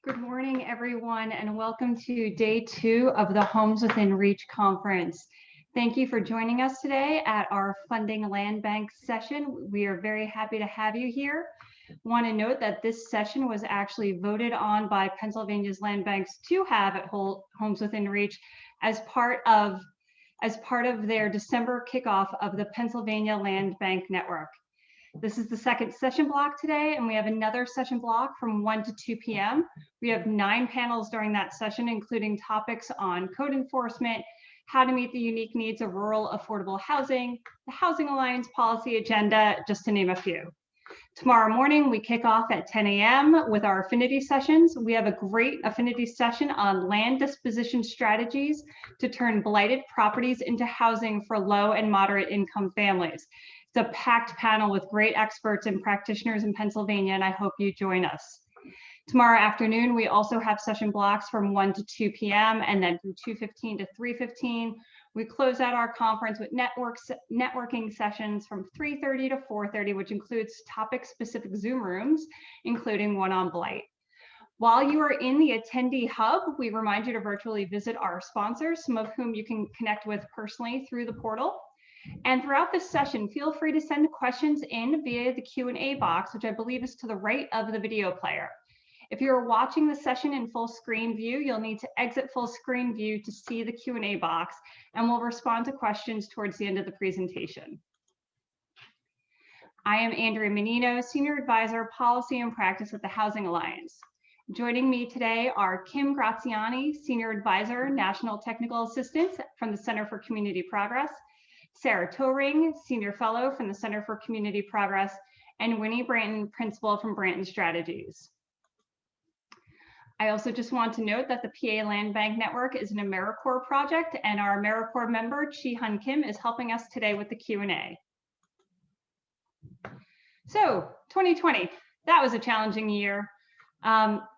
Good morning, everyone, and welcome to day 2 of the Homes Within Reach conference. Thank you for joining us today at our Funding Land Bank session. We are very happy to have you here. Want to note that this session was actually voted on by Pennsylvania's land banks to have at Homes Within Reach as part of their December kickoff of the Pennsylvania Land Bank Network. This is the second session block today, and we have another session block from 1 to 2 p.m. We have 9 panels during that session, including topics on code enforcement, how to meet the unique needs of rural affordable housing, the Housing Alliance policy agenda, just to name a few. Tomorrow morning, we kick off at 10 a.m. with our affinity sessions. We have a great affinity session on land disposition strategies to turn blighted properties into housing for low and moderate income families. It's a packed panel with great experts and practitioners in Pennsylvania, and I hope you join us. Tomorrow afternoon, we also have session blocks from 1 to 2 p.m. and then from 2:15 to 3:15. We close out our conference with networking sessions from 3:30 to 4:30, which includes topic-specific Zoom rooms, including one on blight. While you are in the attendee hub, we remind you to virtually visit our sponsors, some of whom you can connect with personally through the portal. And throughout this session, feel free to send questions in via the Q&A box, which I believe is to the right of the video player. If you're watching the session in full screen view, you'll need to exit full screen view to see the Q&A box, and we'll respond to questions towards the end of the presentation. I am Andrea Menino, Senior Advisor, Policy and Practice at the Housing Alliance. Joining me today are Kim Graziani, Senior Advisor, National Technical Assistant from the Center for Community Progress, Sarah Toring, Senior Fellow from the Center for Community Progress, and Winnie Branton, Principal from Branton Strategies. I also just want to note that the PA Land Bank Network is an AmeriCorps project, and our AmeriCorps member, Chi-Hun Kim, is helping us today with the Q&A. So 2020, that was a challenging year.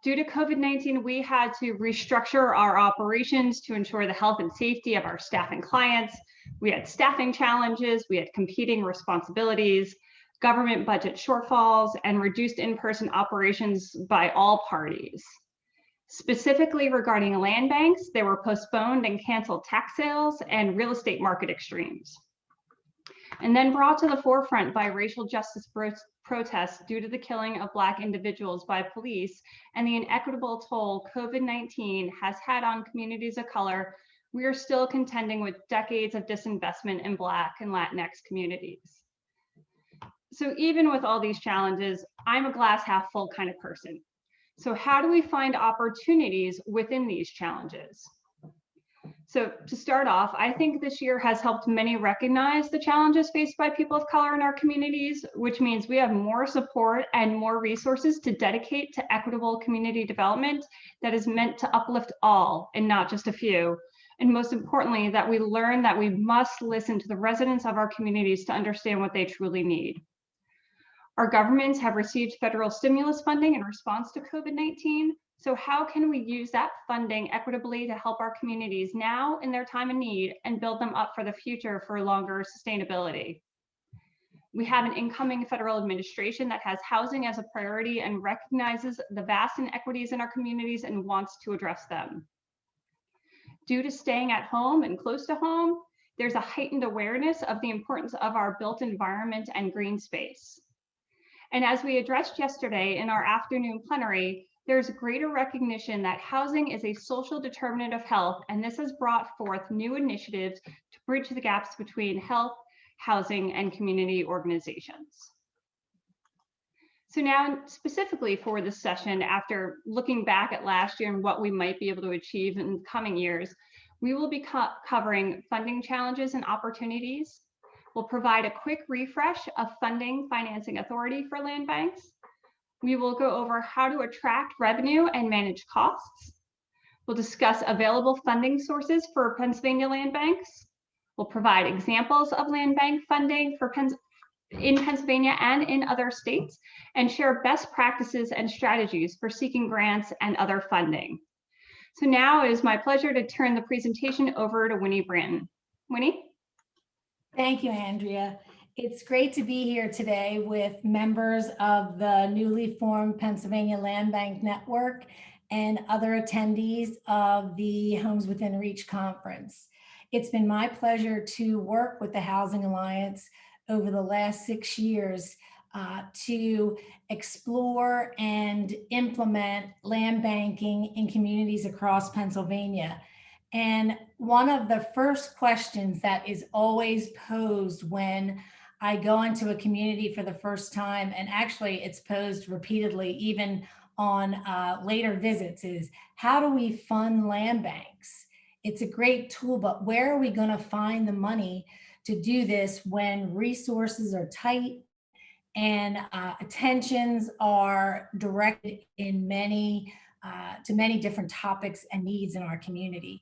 Due to COVID-19, we had to restructure our operations to ensure the health and safety of our staff and clients. We had staffing challenges, we had competing responsibilities, government budget shortfalls, and reduced in-person operations by all parties. Specifically regarding land banks, there were postponed and canceled tax sales and real estate market extremes. And then brought to the forefront by racial justice protests due to the killing of Black individuals by police and the inequitable toll COVID-19 has had on communities of color, we are still contending with decades of disinvestment in Black and Latinx communities. So even with all these challenges, I'm a glass half full kind of person. So how do we find opportunities within these challenges? So to start off, I think this year has helped many recognize the challenges faced by people of color in our communities, which means we have more support and more resources to dedicate to equitable community development that is meant to uplift all and not just a few. And most importantly, that we learn that we must listen to the residents of our communities to understand what they truly need. Our governments have received federal stimulus funding in response to COVID-19. So how can we use that funding equitably to help our communities now in their time of need and build them up for the future for longer sustainability? We have an incoming federal administration that has housing as a priority and recognizes the vast inequities in our communities and wants to address them. Due to staying at home and close to home, there's a heightened awareness of the importance of our built environment and green space. And as we addressed yesterday in our afternoon plenary, there's greater recognition that housing is a social determinant of health, and this has brought forth new initiatives to bridge the gaps between health, housing, and community organizations. So now specifically for this session, after looking back at last year and what we might be able to achieve in coming years, we will be covering funding challenges and opportunities. We'll provide a quick refresh of funding financing authority for land banks. We will go over how to attract revenue and manage costs. We'll discuss available funding sources for Pennsylvania land banks. We'll provide examples of land bank funding in Pennsylvania and in other states, and share best practices and strategies for seeking grants and other funding. So now it is my pleasure to turn the presentation over to Winnie Branton. Winnie? Thank you, Andrea. It's great to be here today with members of the newly formed Pennsylvania Land Bank Network and other attendees of the Homes Within Reach conference. It's been my pleasure to work with the Housing Alliance over the last 6 years to explore and implement land banking in communities across Pennsylvania. And one of the first questions that is always posed when I go into a community for the first time, and actually it's posed repeatedly even on later visits, is how do we fund land banks? It's a great tool, but where are we going to find the money to do this when resources are tight and attentions are directed in to many different topics and needs in our community?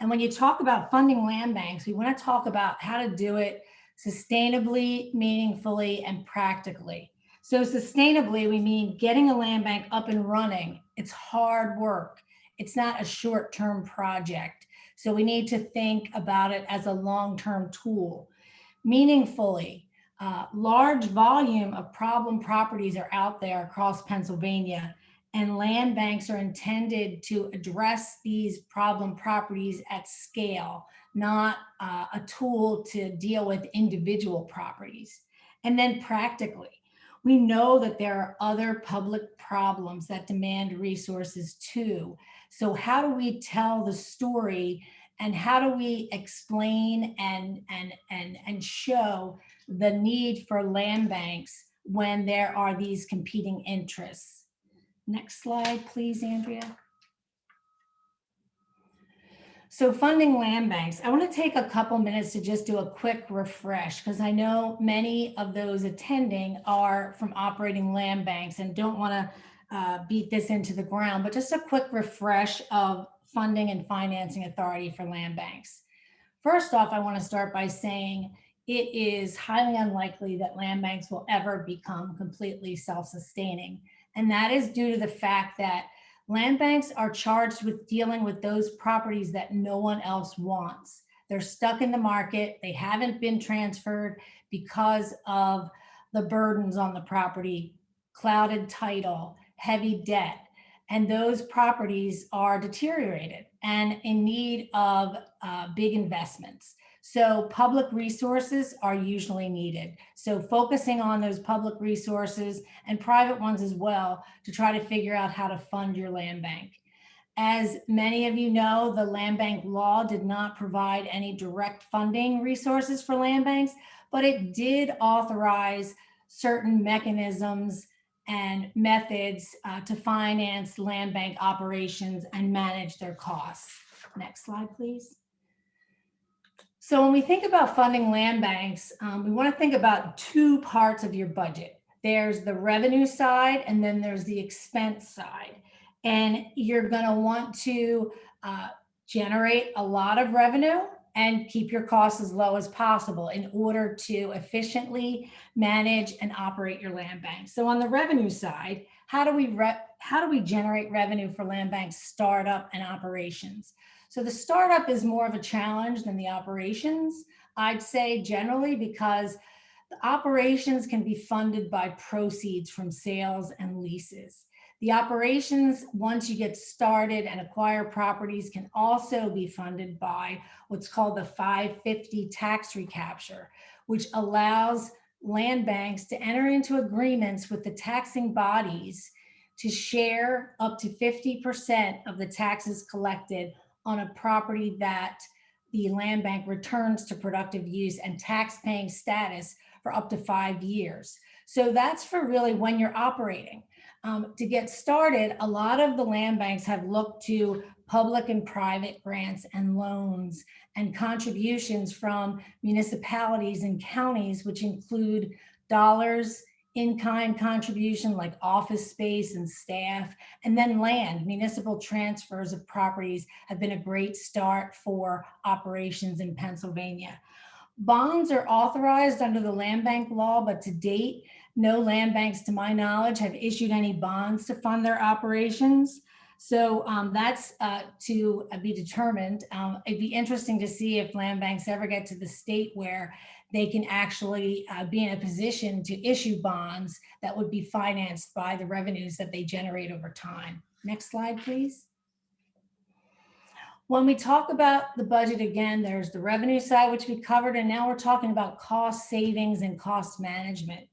And when you talk about funding land banks, we want to talk about how to do it sustainably, meaningfully, and practically. So sustainably, we mean getting a land bank up and running. It's hard work. It's not a short-term project. So we need to think about it as a long-term tool. Meaningfully, large volume of problem properties are out there across Pennsylvania, and land banks are intended to address these problem properties at scale, not a tool to deal with individual properties. And then practically, we know that there are other public problems that demand resources too. So how do we tell the story, and how do we explain and show the need for land banks when there are these competing interests? Next slide, please, Andrea. So funding land banks, I want to take a couple minutes to just do a quick refresh, because I know many of those attending are from operating land banks and don't want to beat this into the ground, but just a quick refresh of funding and financing authority for land banks. First off, I want to start by saying it is highly unlikely that land banks will ever become completely self-sustaining. And that is due to the fact that land banks are charged with dealing with those properties that no one else wants. They're stuck in the market. They haven't been transferred because of the burdens on the property, clouded title, heavy debt. And those properties are deteriorated and in need of big investments. So public resources are usually needed. So focusing on those public resources and private ones as well to try to figure out how to fund your land bank. As many of you know, the land bank law did not provide any direct funding resources for land banks, but it did authorize certain mechanisms and methods to finance land bank operations and manage their costs. Next slide, please. So when we think about funding land banks, we want to think about two parts of your budget. There's the revenue side, and then there's the expense side. And you're going to want to generate a lot of revenue and keep your costs as low as possible in order to efficiently manage and operate your land bank. So on the revenue side, how do we generate revenue for land bank startup and operations? So the startup is more of a challenge than the operations, I'd say generally, because the operations can be funded by proceeds from sales and leases. The operations, once you get started and acquire properties, can also be funded by what's called the 550 tax recapture, which allows land banks to enter into agreements with the taxing bodies to share up to 50% of the taxes collected on a property that the land bank returns to productive use and tax paying status for up to 5 years. So that's for really when you're operating. To get started, a lot of the land banks have looked to public and private grants and loans and contributions from municipalities and counties, which include dollars, in-kind contribution like office space and staff, and then land. Municipal transfers of properties have been a great start for operations in Pennsylvania. Bonds are authorized under the land bank law, but to date, no land banks, to my knowledge, have issued any bonds to fund their operations. So that's to be determined. It'd be interesting to see if land banks ever get to the state where they can actually be in a position to issue bonds that would be financed by the revenues that they generate over time. Next slide, please. When we talk about the budget, again, there's the revenue side, which we covered, and now we're talking about cost savings and cost management.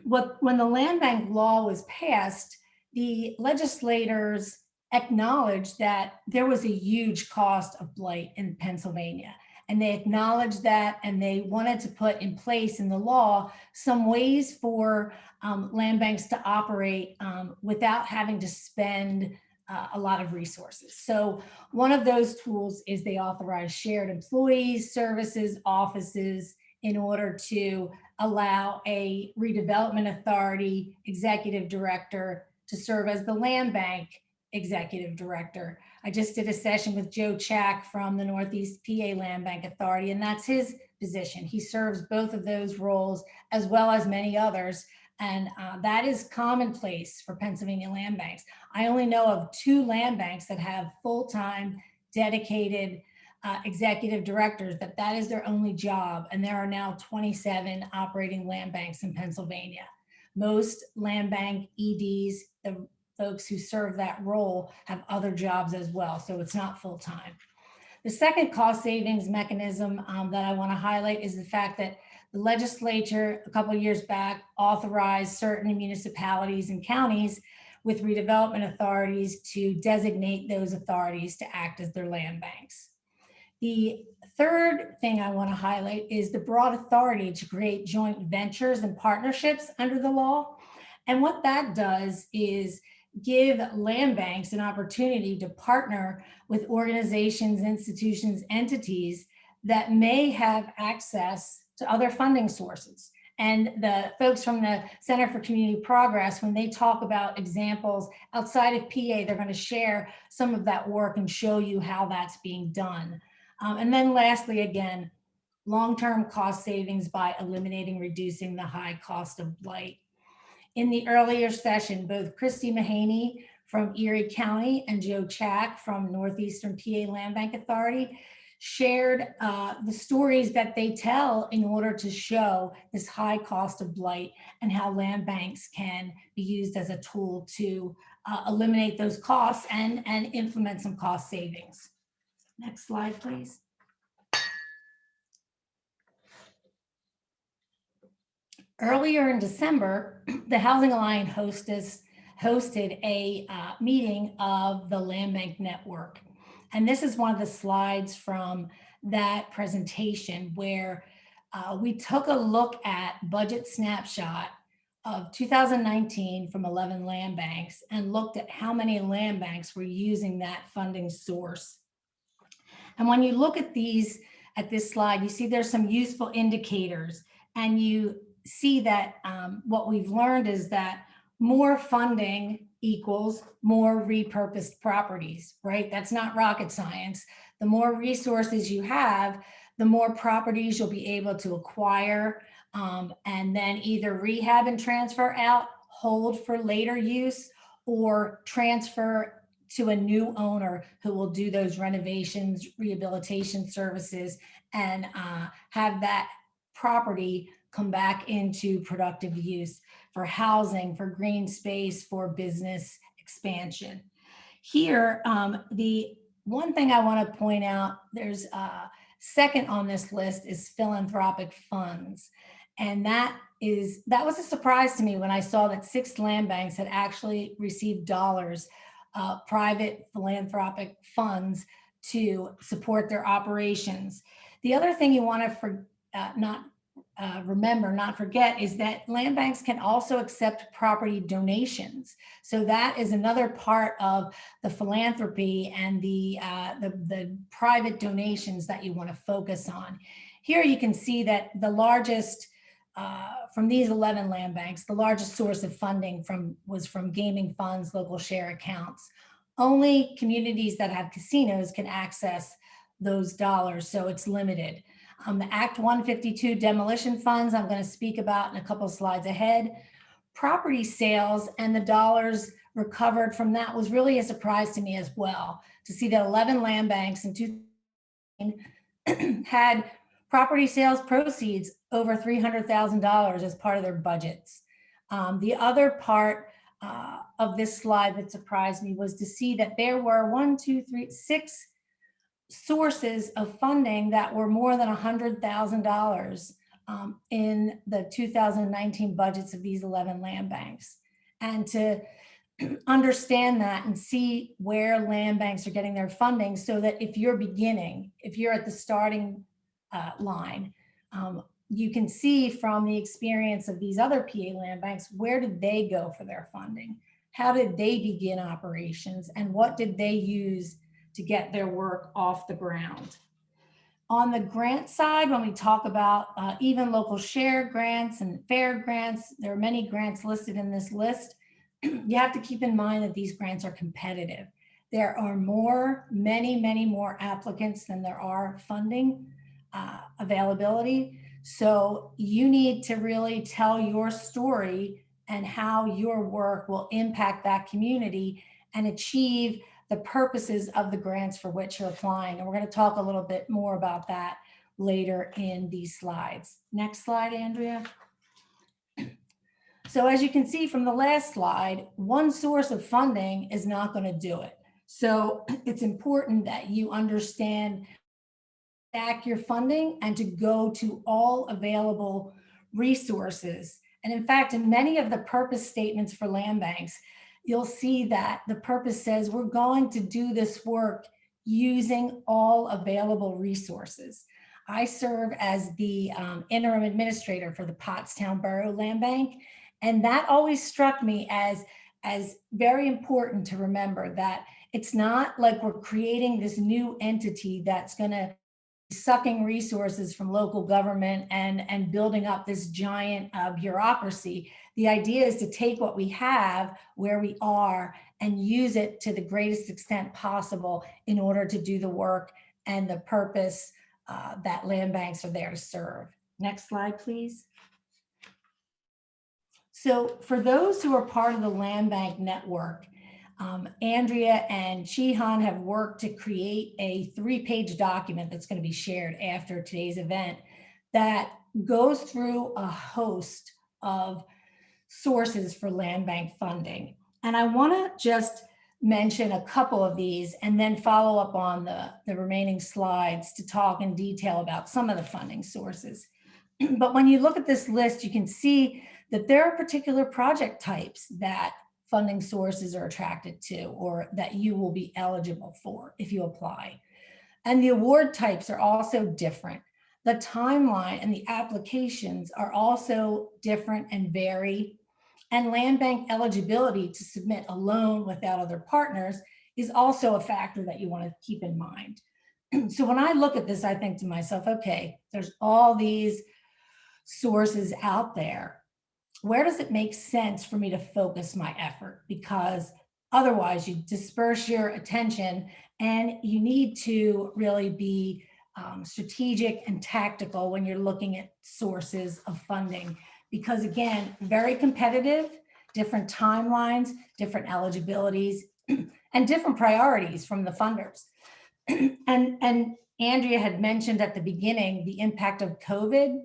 When the land bank law was passed, the legislators acknowledged that there was a huge cost of blight in Pennsylvania. And they acknowledged that, and they wanted to put in place in the law some ways for land banks to operate without having to spend a lot of resources. So one of those tools is they authorize shared employees, services, offices in order to allow a redevelopment authority executive director to serve as the land bank executive director. I just did a session with Joe Chack from the Northeast PA Land Bank Authority, and that's his position. He serves both of those roles as well as many others. And that is commonplace for Pennsylvania land banks. I only know of 2 land banks that have full-time dedicated executive directors, that is their only job. And there are now 27 operating land banks in Pennsylvania. Most land bank EDs, the folks who serve that role, have other jobs as well. So it's not full-time. The second cost savings mechanism that I want to highlight is the fact that the legislature a couple of years back authorized certain municipalities and counties with redevelopment authorities to designate those authorities to act as their land banks. The third thing I want to highlight is the broad authority to create joint ventures and partnerships under the law. And what that does is give land banks an opportunity to partner with organizations, institutions, entities that may have access to other funding sources. And the folks from the Center for Community Progress, when they talk about examples outside of PA, they're going to share some of that work and show you how that's being done. And then lastly, again, long-term cost savings by reducing the high cost of blight. In the earlier session, both Christy Mahaney from Erie County and Joe Chack from Northeastern PA Land Bank Authority shared the stories that they tell in order to show this high cost of blight and how land banks can be used as a tool to eliminate those costs and implement some cost savings. Next slide, please. Earlier in December, the Housing Alliance hosted a meeting of the Land Bank Network. And this is one of the slides from that presentation where we took a look at budget snapshot of 2019 from 11 land banks and looked at how many land banks were using that funding source. And when you look at this slide, you see there's some useful indicators, and you see that what we've learned is that more funding equals more repurposed properties, right? That's not rocket science. The more resources you have, the more properties you'll be able to acquire and then either rehab and transfer out, hold for later use, or transfer to a new owner who will do those renovations, rehabilitation services, and have that property come back into productive use for housing, for green space, for business expansion. Here, the one thing I want to point out, there's second on this list is philanthropic funds. And that was a surprise to me when I saw that 6 land banks had actually received dollars, private philanthropic funds to support their operations. The other thing you want to not forget is that land banks can also accept property donations. So that is another part of the philanthropy and the private donations that you want to focus on. Here you can see that the largest, from these 11 land banks, the largest source of funding was from gaming funds, local share accounts. Only communities that have casinos can access those dollars, so it's limited. The Act 152 demolition funds, I'm going to speak about in a couple of slides ahead. Property sales and the dollars recovered from that was really a surprise to me as well, to see that 11 land banks in 2000 had Property sales proceeds over $300,000 as part of their budgets. The other part of this slide that surprised me was to see that there were 6 sources of funding that were more than $100,000 in the 2019 budgets of these 11 land banks. And to understand that and see where land banks are getting their funding, so that if you're at the starting line, you can see from the experience of these other PA land banks, where did they go for their funding? How did they begin operations? And what did they use to get their work off the ground? On the grant side, when we talk about even local share grants and fair grants, there are many grants listed in this list. You have to keep in mind that these grants are competitive. There are many more applicants than there are funding availability. So you need to really tell your story and how your work will impact that community and achieve the purposes of the grants for which you're applying. And we're going to talk a little bit more about that later in these slides. Next slide, Andrea. So as you can see from the last slide, one source of funding is not going to do it. So it's important that you understand back your funding and to go to all available resources. And in fact, in many of the purpose statements for land banks, you'll see that the purpose says we're going to do this work using all available resources. I serve as the interim administrator for the Pottstown Borough Land Bank, and that always struck me as very important to remember that it's not like we're creating this new entity that's going to be sucking resources from local government and building up this giant bureaucracy. The idea is to take what we have where we are and use it to the greatest extent possible in order to do the work and the purpose that land banks are there to serve. Next slide, please. So for those who are part of the land bank network, Andrea and Chihan have worked to create a 3-page document that's going to be shared after today's event that goes through a host of sources for land bank funding. And I want to just mention a couple of these and then follow up on the remaining slides to talk in detail about some of the funding sources. But when you look at this list, you can see that there are particular project types that funding sources are attracted to or that you will be eligible for if you apply. And the award types are also different. The timeline and the applications are also different and vary. And land bank eligibility to submit a loan without other partners is also a factor that you want to keep in mind. So when I look at this, I think to myself, okay, there's all these sources out there. Where does it make sense for me to focus my effort? Because otherwise you disperse your attention and you need to really be strategic and tactical when you're looking at sources of funding. Because again, very competitive, different timelines, different eligibilities, and different priorities from the funders. And Andrea had mentioned at the beginning the impact of COVID.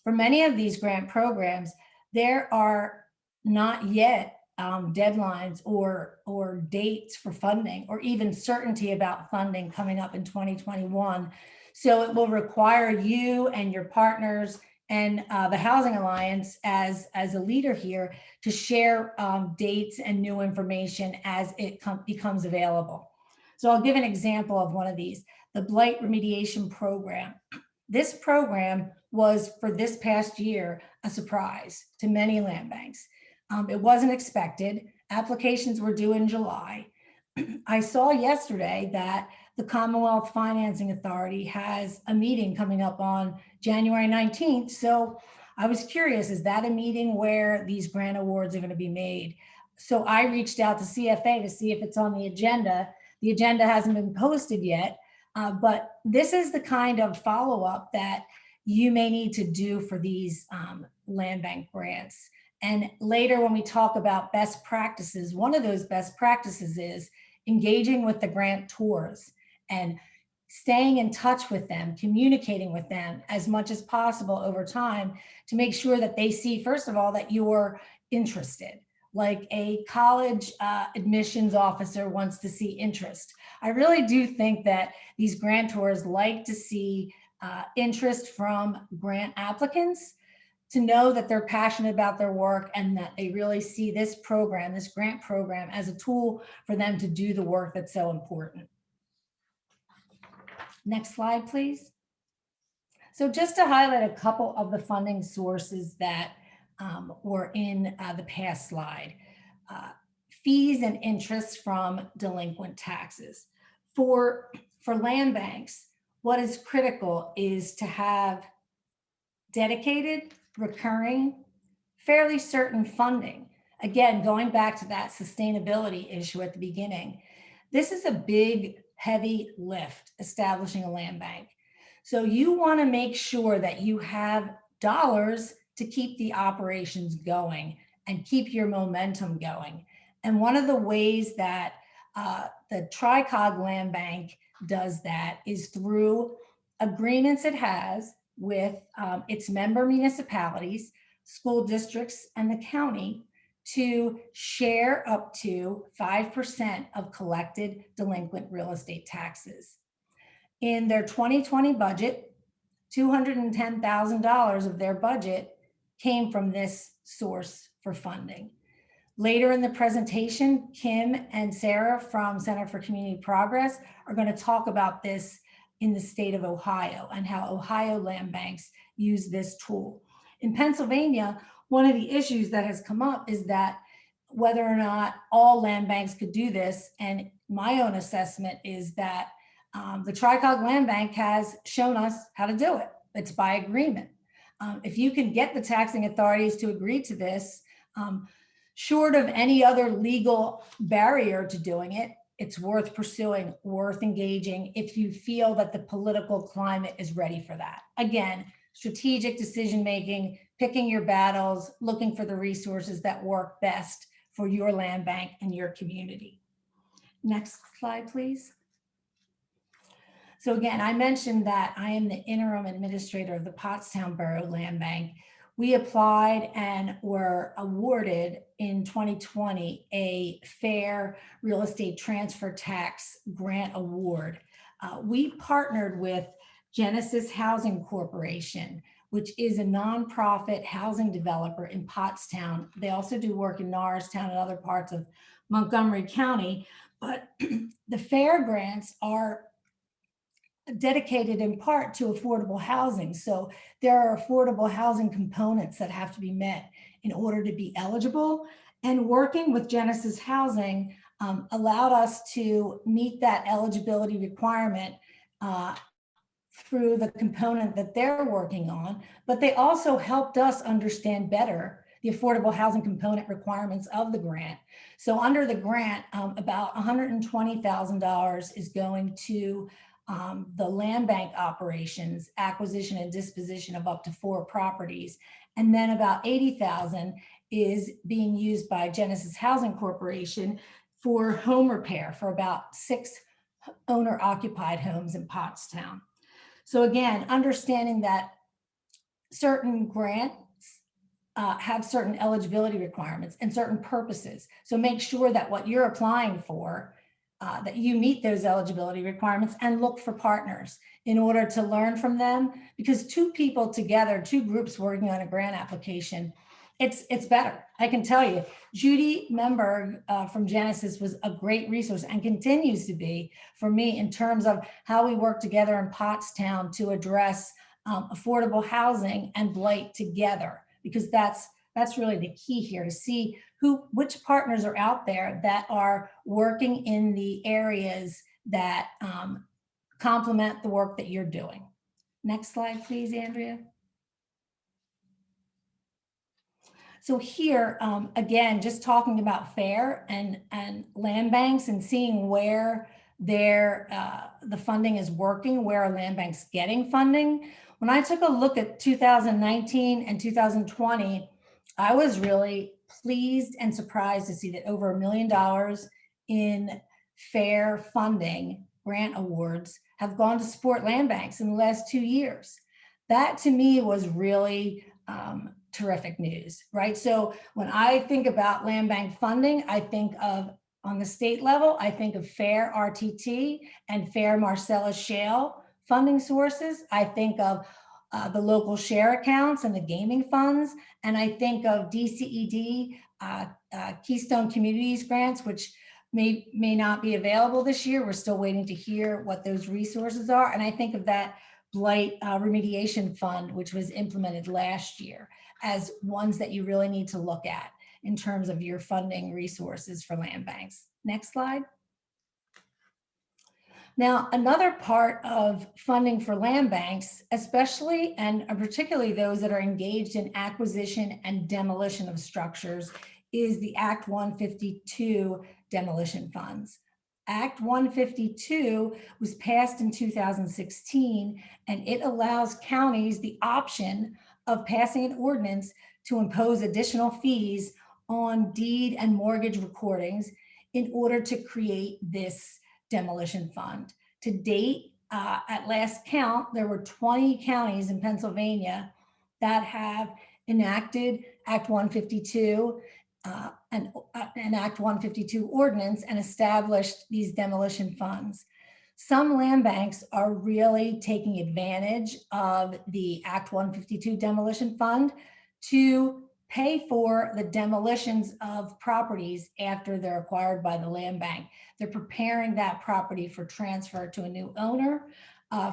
For many of these grant programs, there are not yet deadlines or dates for funding or even certainty about funding coming up in 2021. So it will require you and your partners and the Housing Alliance as a leader here to share dates and new information as it becomes available. So I'll give an example of one of these, the Blight Remediation Program. This program was, for this past year, a surprise to many land banks. It wasn't expected. Applications were due in July. I saw yesterday that the Commonwealth Financing Authority has a meeting coming up on January 19th. So I was curious, is that a meeting where these grant awards are going to be made? So I reached out to CFA to see if it's on the agenda. The agenda hasn't been posted yet, but this is the kind of follow-up that you may need to do for these land bank grants. And later when we talk about best practices, one of those best practices is engaging with the grantors and staying in touch with them, communicating with them as much as possible over time to make sure that they see, first of all, that you're interested, like a college admissions officer wants to see interest. I really do think that these grantors like to see interest from grant applicants, to know that they're passionate about their work and that they really see this program, this grant program, as a tool for them to do the work that's so important. Next slide, please. So just to highlight a couple of the funding sources that were in the past slide. Fees and interest from delinquent taxes. For land banks, what is critical is to have dedicated, recurring, fairly certain funding. Again, going back to that sustainability issue at the beginning, this is a big, heavy lift, establishing a land bank. So you want to make sure that you have dollars to keep the operations going and keep your momentum going. And one of the ways that the TriCog Land Bank does that is through agreements it has with its member municipalities, school districts, and the county to share up to 5% of collected delinquent real estate taxes. In their 2020 budget, $210,000 of their budget came from this source for funding. Later in the presentation, Kim and Sarah from Center for Community Progress are going to talk about this in the state of Ohio and how Ohio land banks use this tool. In Pennsylvania, one of the issues that has come up is that whether or not all land banks could do this, and my own assessment is that the TriCog Land Bank has shown us how to do it. It's by agreement. If you can get the taxing authorities to agree to this, short of any other legal barrier to doing it, it's worth pursuing, worth engaging if you feel that the political climate is ready for that. Again, strategic decision-making, picking your battles, looking for the resources that work best for your land bank and your community. Next slide, please. So again, I mentioned that I am the interim administrator of the Pottstown Borough Land Bank. We applied and were awarded in 2020 a fair real estate transfer tax grant award. We partnered with Genesis Housing Corporation, which is a nonprofit housing developer in Pottstown. They also do work in Norristown and other parts of Montgomery County, but the fair grants are dedicated in part to affordable housing. So there are affordable housing components that have to be met in order to be eligible. And working with Genesis Housing allowed us to meet that eligibility requirement through the component that they're working on, but they also helped us understand better the affordable housing component requirements of the grant. So under the grant, about $120,000 is going to the land bank operations, acquisition and disposition of up to 4 properties. And then about 80,000 is being used by Genesis Housing Corporation for home repair for about 6 owner occupied homes in Pottstown. So again, understanding that certain grants have certain eligibility requirements and certain purposes. So make sure that what you're applying for, that you meet those eligibility requirements, and look for partners in order to learn from them, because 2 people together, 2 groups working on a grant application, it's better. I can tell you, Judy Memberg from Genesis was a great resource and continues to be for me in terms of how we work together in Pottstown to address affordable housing and blight together, because that's really the key here, to see which partners are out there that are working in the areas that complement the work that you're doing. Next slide, please, Andrea. So here, again, just talking about FAIR and land banks and seeing where the funding is working, where are land banks getting funding. When I took a look at 2019 and 2020, I was really pleased and surprised to see that over $1 million in FAIR funding grant awards have gone to support land banks in the last 2 years. That to me was really terrific news, right? So when I think about land bank funding, I think of, on the state level, I think of fair RTT and fair Marcellus Shale funding sources. I think of the local share accounts and the gaming funds. And I think of DCED, Keystone Communities grants, which may not be available this year. We're still waiting to hear what those resources are. And I think of that blight remediation fund, which was implemented last year, as ones that you really need to look at in terms of your funding resources for land banks. Next slide. Now, another part of funding for land banks, especially and particularly those that are engaged in acquisition and demolition of structures, is the Act 152 demolition funds. Act 152 was passed in 2016, and it allows counties the option of passing an ordinance to impose additional fees on deed and mortgage recordings in order to create this demolition fund. To date, at last count, there were 20 counties in Pennsylvania that have enacted Act 152 and an Act 152 ordinance and established these demolition funds. Some land banks are really taking advantage of the Act 152 demolition fund to pay for the demolitions of properties after they're acquired by the land bank. They're preparing that property for transfer to a new owner,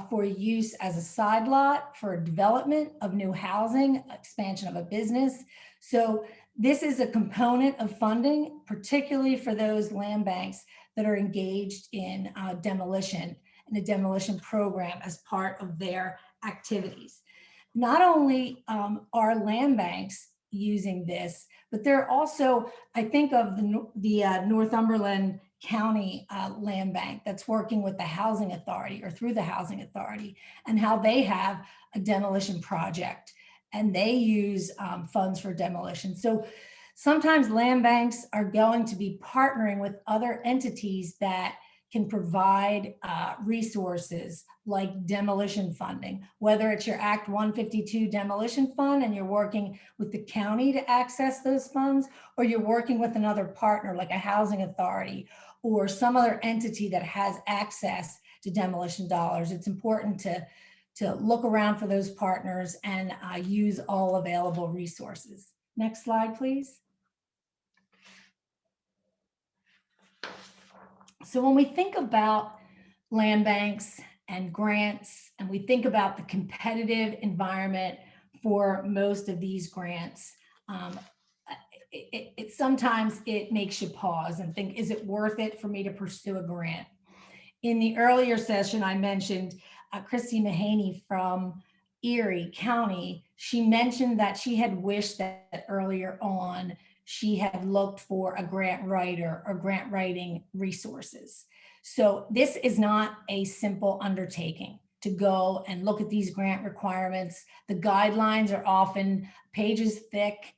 for use as a side lot, for development of new housing, expansion of a business. So this is a component of funding, particularly for those land banks that are engaged in demolition and a demolition program as part of their activities. Not only are land banks using this, but they're also, I think of the Northumberland County Land Bank that's working with the Housing Authority or through the Housing Authority, and how they have a demolition project and they use funds for demolition. So sometimes land banks are going to be partnering with other entities that can provide resources like demolition funding, whether it's your Act 152 demolition fund and you're working with the county to access those funds, or you're working with another partner like a housing authority or some other entity that has access to demolition dollars. It's important to look around for those partners and use all available resources. Next slide, please. So when we think about land banks and grants, and we think about the competitive environment for most of these grants, sometimes it makes you pause and think, is it worth it for me to pursue a grant? In the earlier session, I mentioned Christy Mahaney from Erie County. She mentioned that she had wished that earlier on she had looked for a grant writer or grant writing resources. So this is not a simple undertaking to go and look at these grant requirements. The guidelines are often pages thick.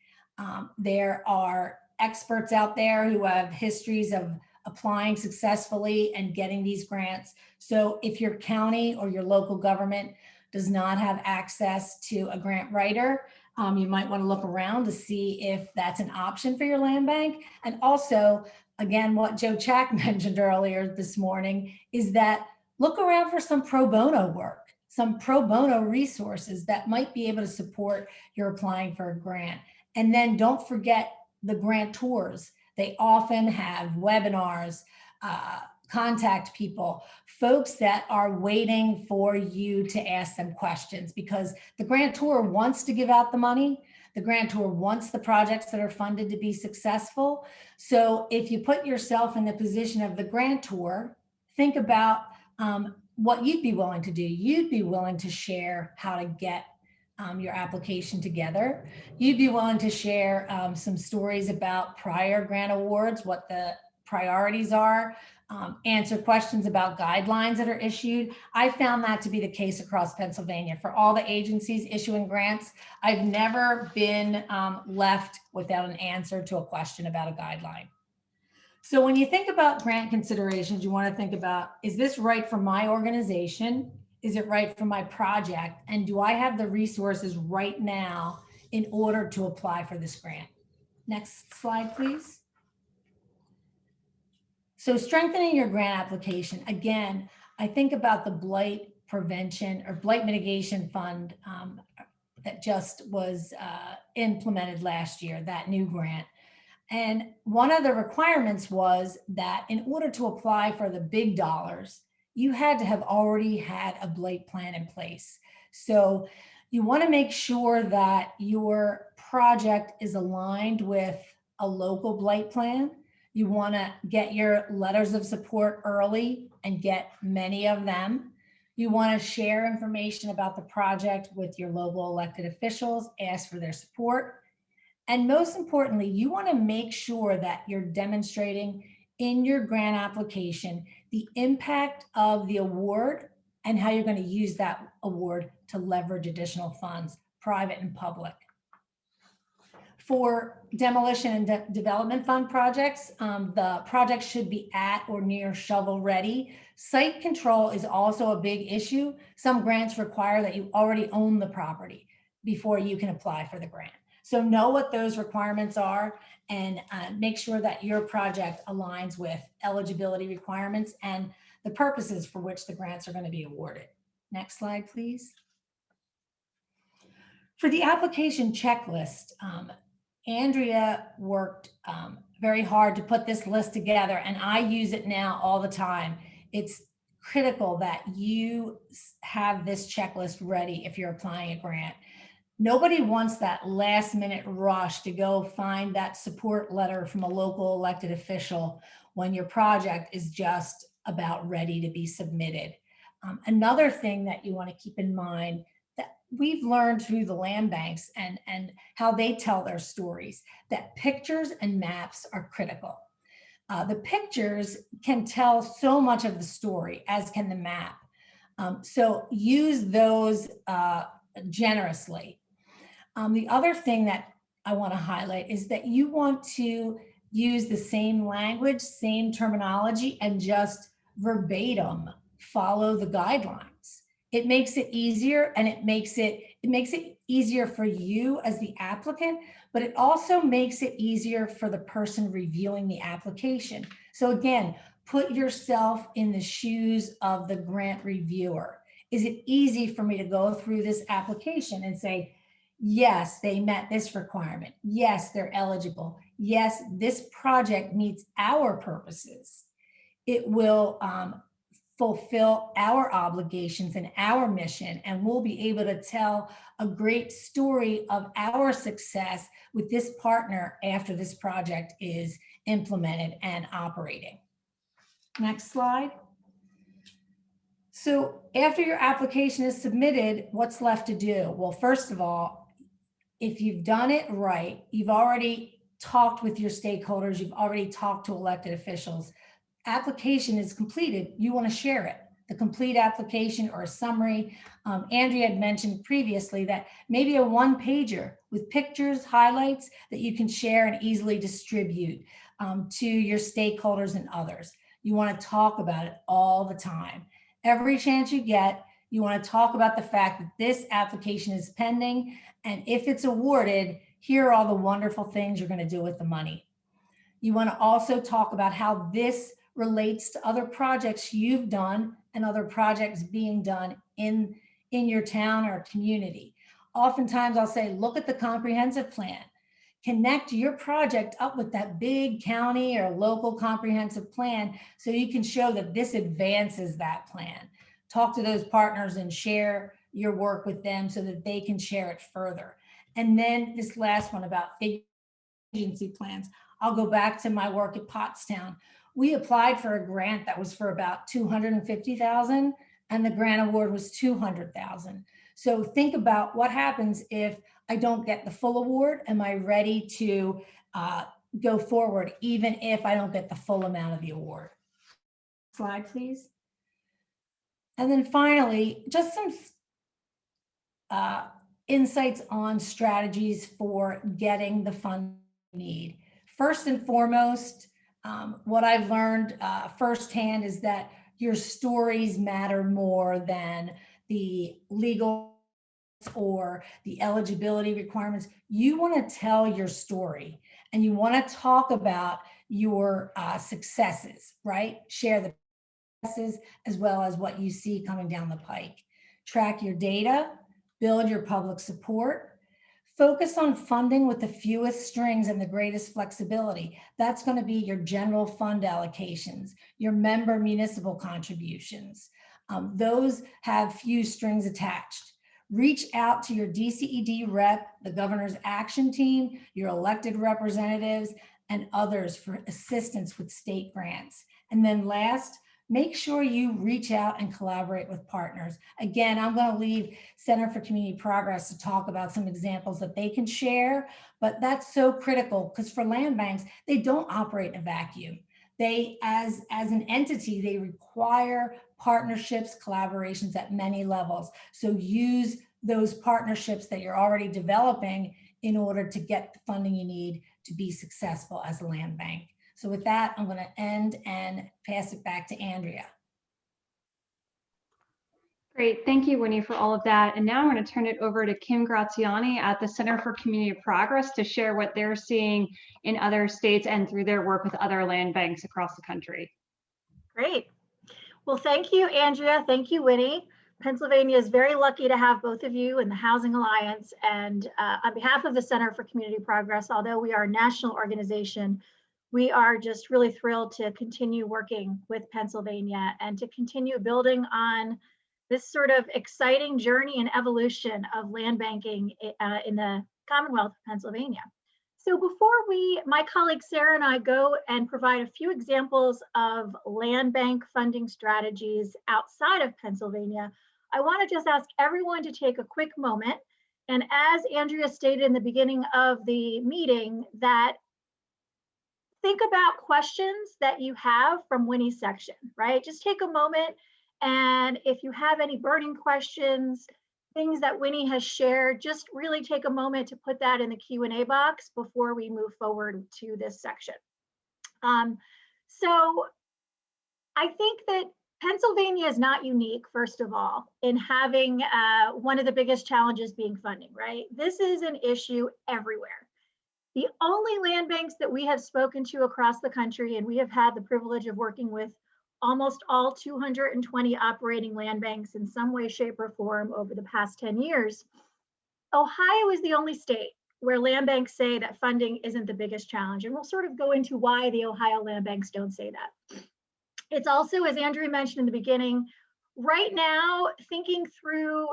There are experts out there who have histories of applying successfully and getting these grants. So if your county or your local government does not have access to a grant writer, you might want to look around to see if that's an option for your land bank. And also, again, what Joe Chack mentioned earlier this morning is that look around for some pro bono work, some pro bono resources that might be able to support your applying for a grant. And then don't forget the grantors. They often have webinars, contact people, folks that are waiting for you to ask them questions, because the grantor wants to give out the money. The grantor wants the projects that are funded to be successful. So if you put yourself in the position of the grantor, think about what you'd be willing to do. You'd be willing to share how to get your application together. You'd be willing to share some stories about prior grant awards, what the priorities are, answer questions about guidelines that are issued. I found that to be the case across Pennsylvania. For all the agencies issuing grants, I've never been left without an answer to a question about a guideline. So when you think about grant considerations, you want to think about, is this right for my organization? Is it right for my project? And do I have the resources right now in order to apply for this grant? Next slide, please. So strengthening your grant application, again, I think about the blight prevention or blight mitigation fund that just was implemented last year, that new grant. And one of the requirements was that in order to apply for the big dollars, you had to have already had a blight plan in place. So you want to make sure that your project is aligned with a local blight plan. You want to get your letters of support early and get many of them. You want to share information about the project with your local elected officials, ask for their support. And most importantly, you want to make sure that you're demonstrating in your grant application the impact of the award and how you're going to use that award to leverage additional funds, private and public. For demolition and development fund projects, the project should be at or near shovel ready. Site control is also a big issue. Some grants require that you already own the property before you can apply for the grant. So know what those requirements are and make sure that your project aligns with eligibility requirements and the purposes for which the grants are going to be awarded. Next slide, please. For the application checklist, Andrea worked very hard to put this list together, and I use it now all the time. It's critical that you have this checklist ready if you're applying a grant. Nobody wants that last minute rush to go find that support letter from a local elected official when your project is just about ready to be submitted. Another thing that you want to keep in mind that we've learned through the land banks and how they tell their stories, that pictures and maps are critical. The pictures can tell so much of the story, as can the map. So use those generously. The other thing that I want to highlight is that you want to use the same language, same terminology, and just verbatim follow the guidelines. It makes it easier, and it makes it easier for you as the applicant, but it also makes it easier for the person reviewing the application. So again, put yourself in the shoes of the grant reviewer. Is it easy for me to go through this application and say, yes, they met this requirement. Yes, they're eligible. Yes, this project meets our purposes. It will fulfill our obligations and our mission, and we'll be able to tell a great story of our success with this partner after this project is implemented and operating. Next slide. So after your application is submitted, what's left to do? Well, first of all, if you've done it right, you've already talked with your stakeholders, you've already talked to elected officials, application is completed, you want to share it, the complete application or a summary. Andrea had mentioned previously that maybe a one-pager with pictures, highlights that you can share and easily distribute to your stakeholders and others. You want to talk about it all the time. Every chance you get, you want to talk about the fact that this application is pending, and if it's awarded, here are all the wonderful things you're going to do with the money. You want to also talk about how this relates to other projects you've done and other projects being done in your town or community. Oftentimes I'll say, look at the comprehensive plan. Connect your project up with that big county or local comprehensive plan so you can show that this advances that plan. Talk to those partners and share your work with them so that they can share it further. And then this last one about agency plans. I'll go back to my work at Pottstown. We applied for a grant that was for about $250,000 and the grant award was $200,000. So think about what happens if I don't get the full award. Am I ready to go forward even if I don't get the full amount of the award? Slide, please. And then finally, just some insights on strategies for getting the funds you need. First and foremost, What I've learned firsthand is that your stories matter more than the legal or the eligibility requirements. You want to tell your story and you want to talk about your successes, right? Share the successes as well as what you see coming down the pike. Track your data, build your public support, focus on funding with the fewest strings and the greatest flexibility. That's going to be your general fund allocations, your member municipal contributions. Those have few strings attached. Reach out to your DCED rep, the governor's action team, your elected representatives, and others for assistance with state grants. And then last, make sure you reach out and collaborate with partners. Again, I'm going to leave Center for Community Progress to talk about some examples that they can share, but that's so critical because for land banks, they don't operate in a vacuum. They, as an entity, they require partnerships, collaborations at many levels. So use those partnerships that you're already developing in order to get the funding you need to be successful as a land bank. So with that, I'm going to end and pass it back to Andrea. Great, thank you, Winnie, for all of that. And now I'm going to turn it over to Kim Graziani at the Center for Community Progress to share what they're seeing in other states and through their work with other land banks across the country. Great. Well, thank you, Andrea. Thank you, Winnie. Pennsylvania is very lucky to have both of you in the Housing Alliance. And on behalf of the Center for Community Progress, although we are a national organization, we are just really thrilled to continue working with Pennsylvania and to continue building on this sort of exciting journey and evolution of land banking in the Commonwealth of Pennsylvania. So before my colleague Sarah and I go and provide a few examples of land bank funding strategies outside of Pennsylvania, I want to just ask everyone to take a quick moment. And as Andrea stated in the beginning of the meeting, that think about questions that you have from Winnie's section, right? Just take a moment. And if you have any burning questions, things that Winnie has shared, just really take a moment to put that in the Q&A box before we move forward to this section. So I think that Pennsylvania is not unique, first of all, in having one of the biggest challenges being funding, right? This is an issue everywhere. The only land banks that we have spoken to across the country, and we have had the privilege of working with almost all 220 operating land banks in some way, shape, or form over the past 10 years, Ohio is the only state where land banks say that funding isn't the biggest challenge. And we'll sort of go into why the Ohio land banks don't say that. It's also, as Andrea mentioned in the beginning, right now, thinking through,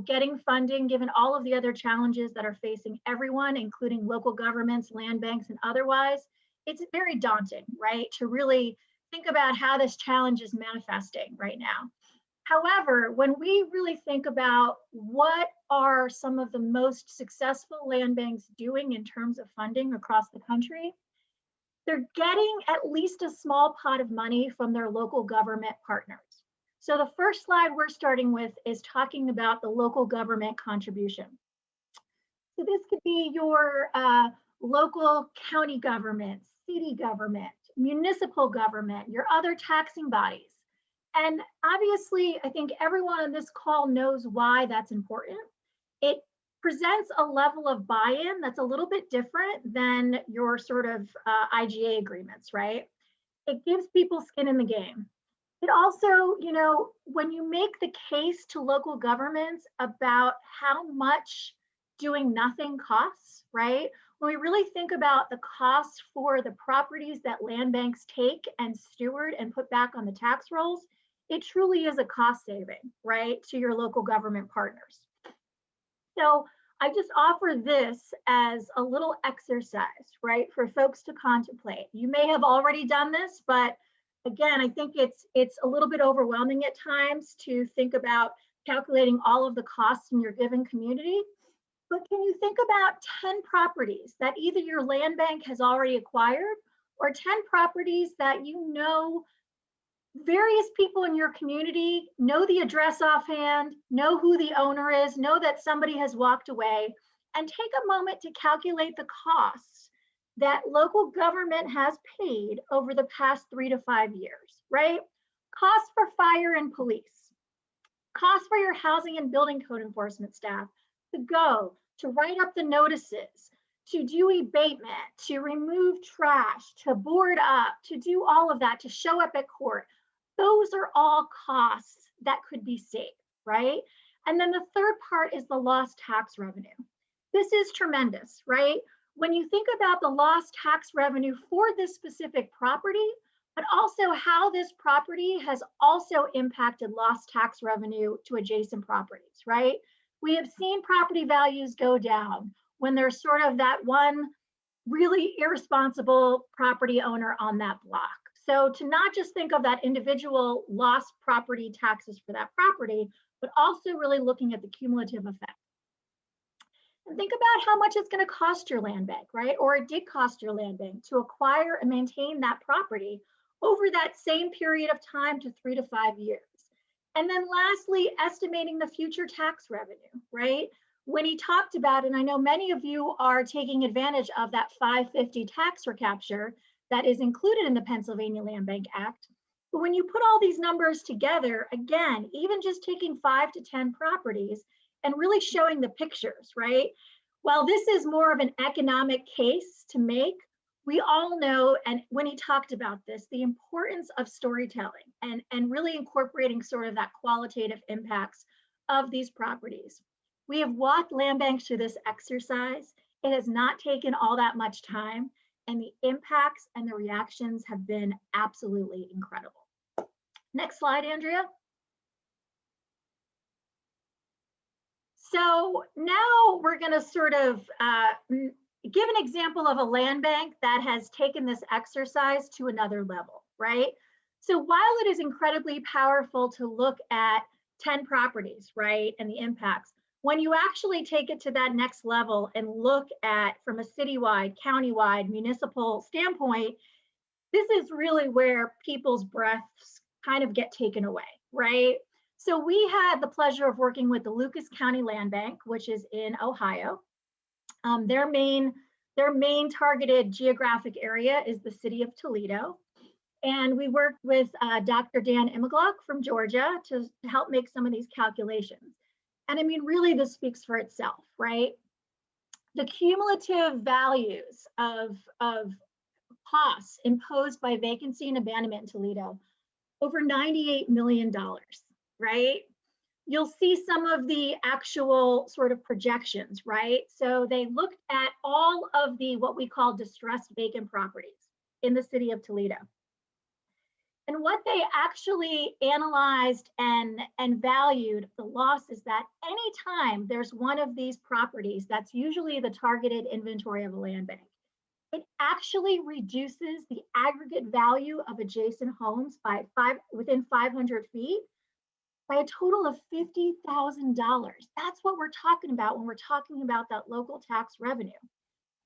getting funding, given all of the other challenges that are facing everyone, including local governments, land banks, and otherwise, it's very daunting, right? To really think about how this challenge is manifesting right now. However, when we really think about what are some of the most successful land banks doing in terms of funding across the country, they're getting at least a small pot of money from their local government partners. So the first slide we're starting with is talking about the local government contribution. So this could be your local county government, city government, municipal government, your other taxing bodies. And obviously, I think everyone on this call knows why that's important. It presents a level of buy-in that's a little bit different than your sort of IGA agreements, right? It gives people skin in the game. It also, when you make the case to local governments about how much doing nothing costs, right? When we really think about the costs for the properties that land banks take and steward and put back on the tax rolls, it truly is a cost saving, right, to your local government partners. So I just offer this as a little exercise, right, for folks to contemplate. You may have already done this, but again, I think it's a little bit overwhelming at times to think about calculating all of the costs in your given community. But can you think about 10 properties that either your land bank has already acquired or 10 properties that various people in your community know the address offhand, know who the owner is, know that somebody has walked away, and take a moment to calculate the costs that local government has paid over the past 3 to 5 years, right? Costs for fire and police, costs for your housing and building code enforcement staff to write up the notices, to do abatement, to remove trash, to board up, to do all of that, to show up at court. Those are all costs that could be saved, right? And then the third part is the lost tax revenue. This is tremendous, right? When you think about the lost tax revenue for this specific property, but also how this property has also impacted lost tax revenue to adjacent properties, right? We have seen property values go down when there's sort of that one really irresponsible property owner on that block. So to not just think of that individual lost property taxes for that property, but also really looking at the cumulative effect. And think about how much it's going to cost your land bank, right? Or it did cost your land bank to acquire and maintain that property over that same period of time to 3 to 5 years. And then lastly, estimating the future tax revenue, right? When he talked about, and I know many of you are taking advantage of that 550 tax recapture that is included in the Pennsylvania Land Bank Act. But when you put all these numbers together, again, even just taking 5 to 10 properties and really showing the pictures, right? While this is more of an economic case to make, we all know, and when he talked about this, the importance of storytelling and really incorporating sort of that qualitative impacts of these properties. We have walked land banks through this exercise. It has not taken all that much time, and the impacts and the reactions have been absolutely incredible. Next slide, Andrea. So now we're going to sort of give an example of a land bank that has taken this exercise to another level, right? So while it is incredibly powerful to look at 10 properties, right, and the impacts, when you actually take it to that next level and look at from a citywide, countywide, municipal standpoint, this is really where people's breaths kind of get taken away, right? So we had the pleasure of working with the Lucas County Land Bank, which is in Ohio. Their main targeted geographic area is the city of Toledo. And we worked with Dr. Dan Imaglock from Georgia to help make some of these calculations. And I mean, really, this speaks for itself, right? The cumulative values of costs imposed by vacancy and abandonment in Toledo, over $98 million, right? You'll see some of the actual sort of projections, right? So they looked at all of the what we call distressed vacant properties in the city of Toledo. And what they actually analyzed and valued the loss is that anytime there's one of these properties, that's usually the targeted inventory of a land bank, it actually reduces the aggregate value of adjacent homes by within 500 feet by a total of $50,000. That's what we're talking about when we're talking about that local tax revenue.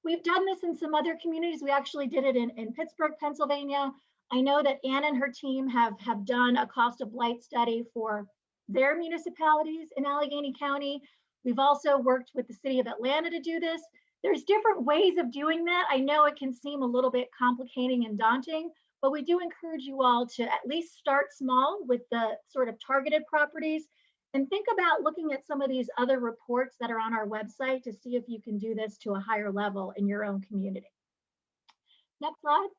We've done this in some other communities. We actually did it in Pittsburgh, Pennsylvania. I know that Ann and her team have done a cost of blight study for their municipalities in Allegheny County. We've also worked with the city of Atlanta to do this. There's different ways of doing that. I know it can seem a little bit complicating and daunting, but we do encourage you all to at least start small with the sort of targeted properties and think about looking at some of these other reports that are on our website to see if you can do this to a higher level in your own community. Next slide.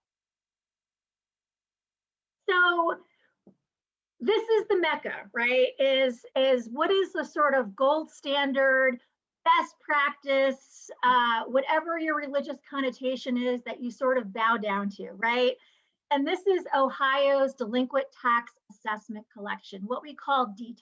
So this is the Mecca, right? Is what is the sort of gold standard, best practice, whatever your religious connotation is that you sort of bow down to, right? And this is Ohio's Delinquent Tax Assessment Collection, what we call DTAC.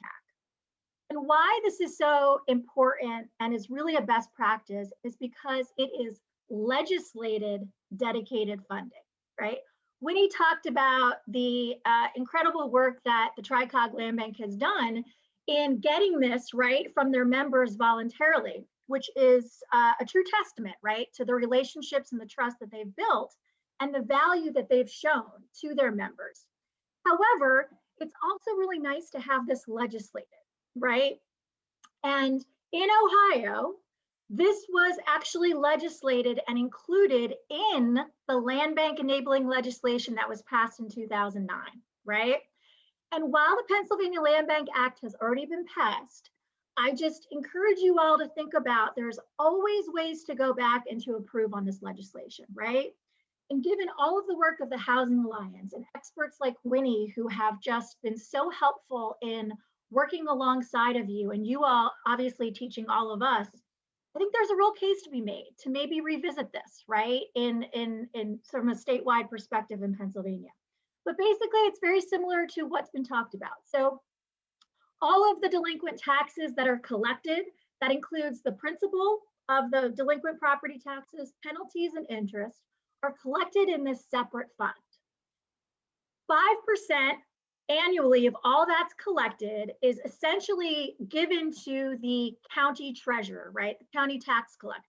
And why this is so important and is really a best practice is because it is legislated dedicated funding, right? When he talked about the incredible work that the Tri-Cog Land Bank has done in getting this right from their members voluntarily, which is a true testament, right, to the relationships and the trust that they've built and the value that they've shown to their members. However, it's also really nice to have this legislated, right? And in Ohio, This was actually legislated and included in the land bank enabling legislation that was passed in 2009, right? And while the Pennsylvania Land Bank Act has already been passed, I just encourage you all to think about there's always ways to go back and to improve on this legislation, right? And given all of the work of the Housing Alliance and experts like Winnie, who have just been so helpful in working alongside of you, and you all obviously teaching all of us, I think there's a real case to be made to maybe revisit this, right? In sort of a statewide perspective in Pennsylvania. But basically, it's very similar to what's been talked about. So all of the delinquent taxes that are collected, that includes the principal of the delinquent property taxes, penalties, and interest, are collected in this separate fund. 5% annually of all that's collected is essentially given to the county treasurer, right? The county tax collector.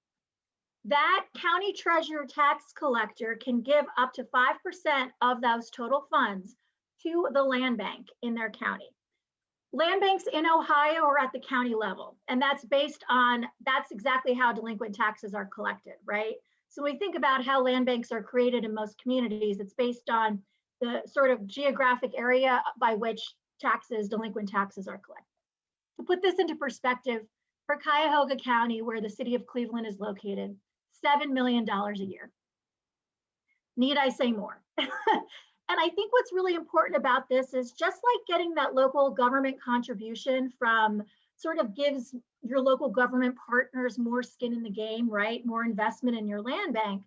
That county treasurer tax collector can give up to 5% of those total funds to the land bank in their county. Land banks in Ohio are at the county level, and that's exactly how delinquent taxes are collected, right? So we think about how land banks are created in most communities, it's based on the sort of geographic area by which delinquent taxes are collected. To put this into perspective, for Cuyahoga County, where the city of Cleveland is located, $7 million a year. Need I say more? And I think what's really important about this is just like getting that local government contribution from sort of gives your local government partners more skin in the game, right? More investment in your land bank.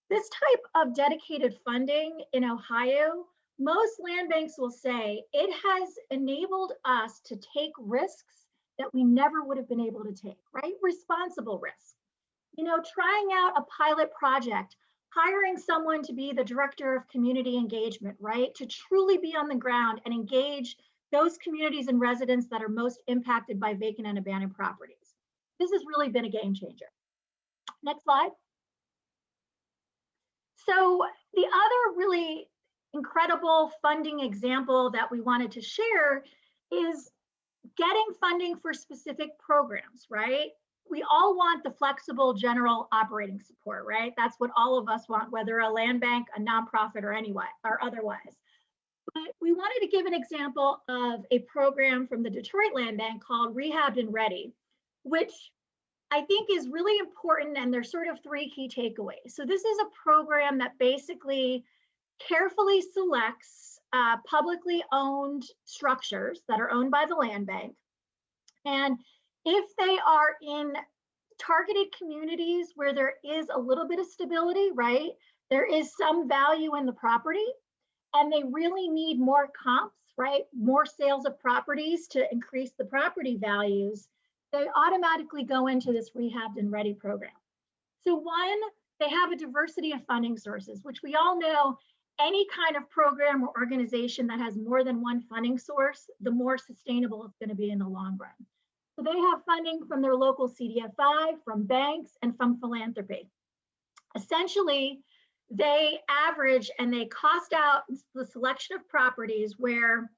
This type of dedicated funding in Ohio, most land banks will say it has enabled us to take risks that we never would have been able to take, right? Responsible risks. You know, trying out a pilot project, hiring someone to be the director of community engagement, right? To truly be on the ground and engage those communities and residents that are most impacted by vacant and abandoned properties. This has really been a game changer. Next slide. So the other really incredible funding example that we wanted to share is getting funding for specific programs, right? We all want the flexible general operating support, right? That's what all of us want, whether a land bank, a nonprofit, or otherwise. But we wanted to give an example of a program from the Detroit Land Bank called Rehabbed and Ready, which I think is really important, and there's sort of three key takeaways. So this is a program that basically carefully selects publicly owned structures that are owned by the land bank. And if they are in targeted communities where there is a little bit of stability, right? There is some value in the property, and they really need more comps, right? More sales of properties to increase the property values, they automatically go into this Rehabbed and Ready program. So one, they have a diversity of funding sources, which we all know any kind of program or organization that has more than one funding source, the more sustainable it's going to be in the long run. So they have funding from their local CDFI, from banks, and from philanthropy. Essentially, they average and they cost out the selection of properties where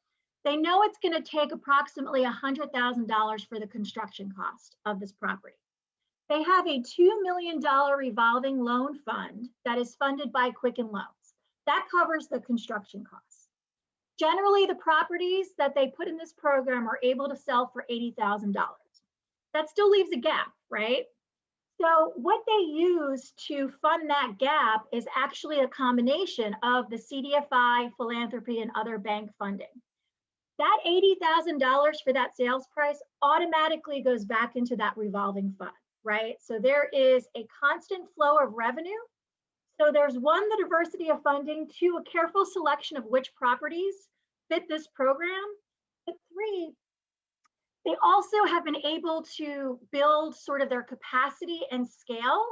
they know it's going to take approximately $100,000 for the construction cost of this property. They have a $2 million revolving loan fund that is funded by Quicken Loans. That covers the construction costs. Generally, the properties that they put in this program are able to sell for $80,000. That still leaves a gap, right? So what they use to fund that gap is actually a combination of the CDFI, philanthropy, and other bank funding. That $80,000 for that sales price automatically goes back into that revolving fund, right? So there is a constant flow of revenue. So there's one, the diversity of funding, two, a careful selection of which properties fit this program, but three, they also have been able to build sort of their capacity and scale.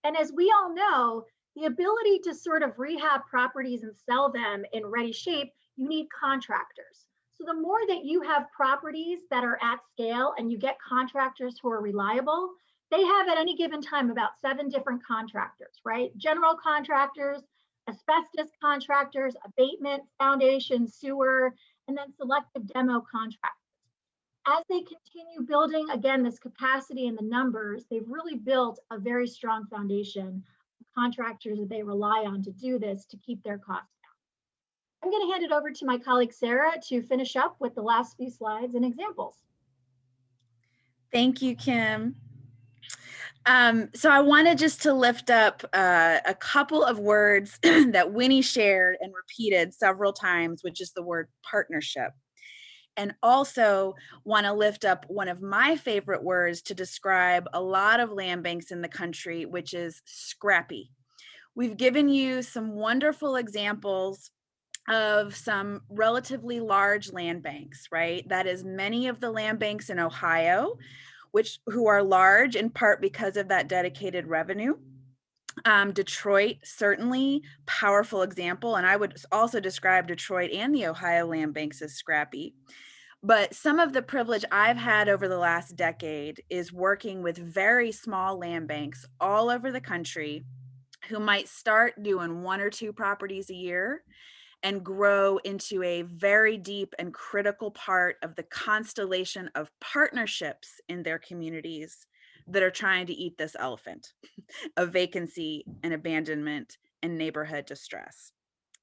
And as we all know, the ability to sort of rehab properties and sell them in ready shape, you need contractors. So the more that you have properties that are at scale and you get contractors who are reliable, they have at any given time about 7 different contractors, right? General contractors, asbestos contractors, abatement, foundation, sewer, and then selective demo contractors. as they continue building, again, this capacity and the numbers, they've really built a very strong foundation of contractors that they rely on to do this, to keep their costs down. I'm going to hand it over to my colleague, Sarah, to finish up with the last few slides and examples. Thank you, Kim. So I wanted just to lift up a couple of words that Winnie shared and repeated several times, which is the word partnership. And also want to lift up one of my favorite words to describe a lot of land banks in the country, which is scrappy. We've given you some wonderful examples of some relatively large land banks, right? That is many of the land banks in Ohio, who are large in part because of that dedicated revenue. Detroit, certainly powerful example. And I would also describe Detroit and the Ohio land banks as scrappy. But some of the privilege I've had over the last decade is working with very small land banks all over the country who might start doing 1 or 2 properties a year and grow into a very deep and critical part of the constellation of partnerships in their communities that are trying to eat this elephant of vacancy and abandonment and neighborhood distress.